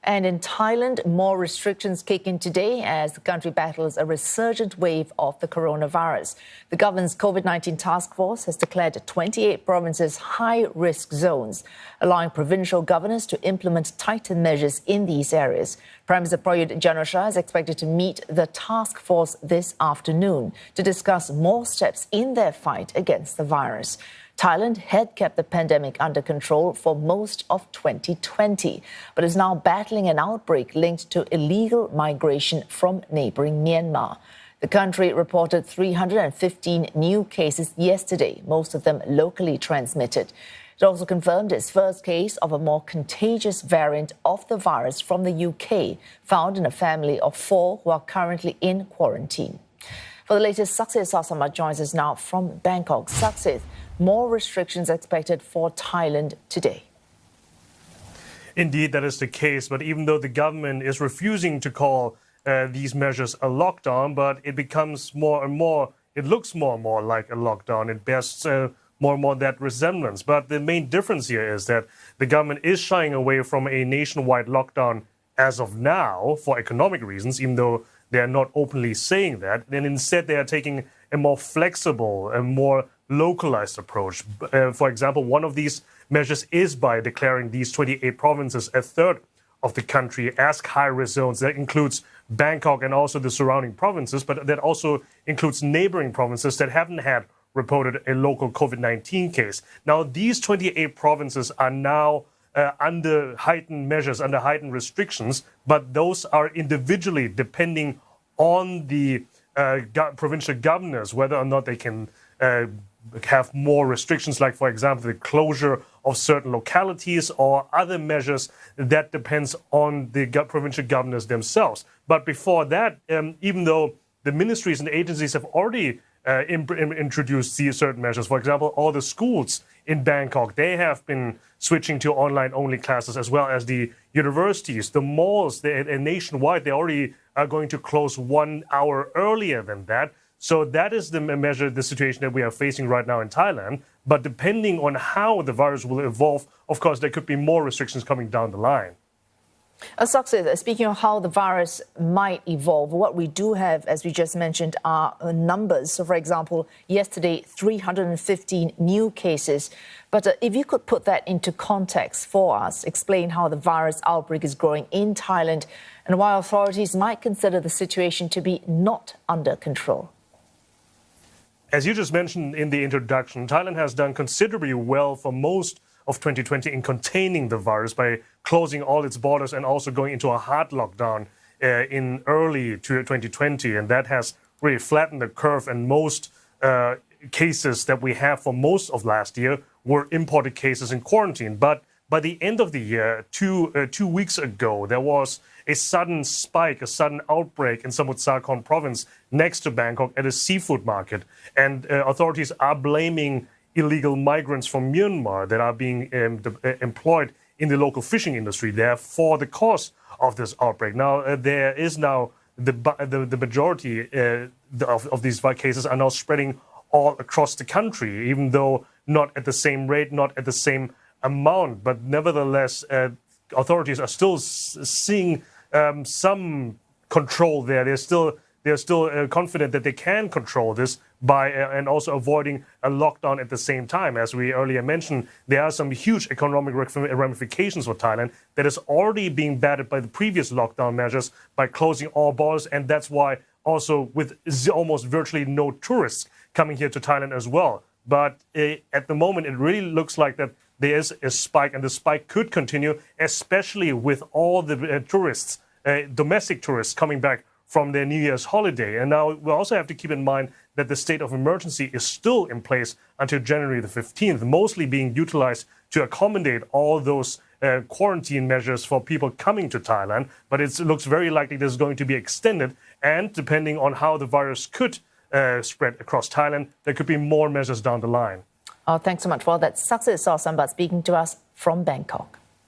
And in Thailand, more restrictions kick in today as the country battles a resurgent wave of the coronavirus. The government's COVID-19 task force has declared 28 provinces high-risk zones, allowing provincial governors to implement tightened measures in these areas. Prime Minister Prayut Chan-ocha is expected to meet the task force this afternoon to discuss more steps in their fight against the virus. Thailand had kept the pandemic under control for most of 2020, but is now battling an outbreak linked to illegal migration from neighboring Myanmar. The country reported 315 new cases yesterday, most of them locally transmitted. It also confirmed its first case of a more contagious variant of the virus from the UK, found in a family of 4 who are currently in quarantine. For the latest, Saksit Sasama joins us now from Bangkok. Saksit, more restrictions expected for Thailand today. Indeed, that is the case. But even though the government is refusing to call these measures a lockdown, but it becomes more and more, it looks more and more like a lockdown. It bears more and more that resemblance. But the main difference here is that the government is shying away from a nationwide lockdown as of now for economic reasons, even though they are not openly saying that. And instead, they are taking a more flexible and more localized approach. For example, one of these measures is by declaring these 28 provinces, a third of the country, as high-risk zones. That includes Bangkok and also the surrounding provinces, but that also includes neighboring provinces that haven't had reported a local COVID-19 case. Now, these 28 provinces are now under heightened measures, under heightened restrictions, but those are individually depending on the provincial governors, whether or not they can have more restrictions, like, for example, the closure of certain localities or other measures. That depends on the provincial governors themselves. But before that, even though the ministries and agencies have already introduced these certain measures, for example, all the schools in Bangkok, they have been switching to online-only classes, as well as the universities. The malls, nationwide, they already are going to close 1 hour earlier than that. So that is the measure, the situation that we are facing right now in Thailand. But depending on how the virus will evolve, of course, there could be more restrictions coming down the line. Saksit, speaking of how the virus might evolve, what we do have, as we just mentioned, are numbers. So, for example, yesterday, 315 new cases. But if you could put that into context for us, explain how the virus outbreak is growing in Thailand and why authorities might consider the situation to be not under control. As you just mentioned in the introduction, Thailand has done considerably well for most of 2020 in containing the virus by closing all its borders and also going into a hard lockdown in early 2020. And that has really flattened the curve, and most cases that we have for most of last year were imported cases in quarantine. But by the end of the year, 2 weeks ago, there was a sudden spike, a sudden outbreak in Samut Sakhon province next to Bangkok at a seafood market. And authorities are blaming illegal migrants from Myanmar that are being employed in the local fishing industry there for the cause of this outbreak. Now, there is now the majority of these cases are now spreading all across the country, even though not at the same rate, not at the same amount. But nevertheless, authorities are still seeing some control there. They're still confident that they can control this by and also avoiding a lockdown at the same time. As we earlier mentioned, there are some huge economic ramifications for Thailand that is already being battered by the previous lockdown measures by closing all borders. And that's why also with almost virtually no tourists coming here to Thailand as well. But at the moment, it really looks like that there is a spike, and the spike could continue, especially with all the tourists, domestic tourists coming back from their New Year's holiday. And now we also have to keep in mind that the state of emergency is still in place until January the 15th, mostly being utilized to accommodate all those quarantine measures for people coming to Thailand. But it looks very likely this is going to be extended. And depending on how the virus could spread across Thailand, there could be more measures down the line. Thanks so much for that. Saksit Sasamba speaking to us from Bangkok.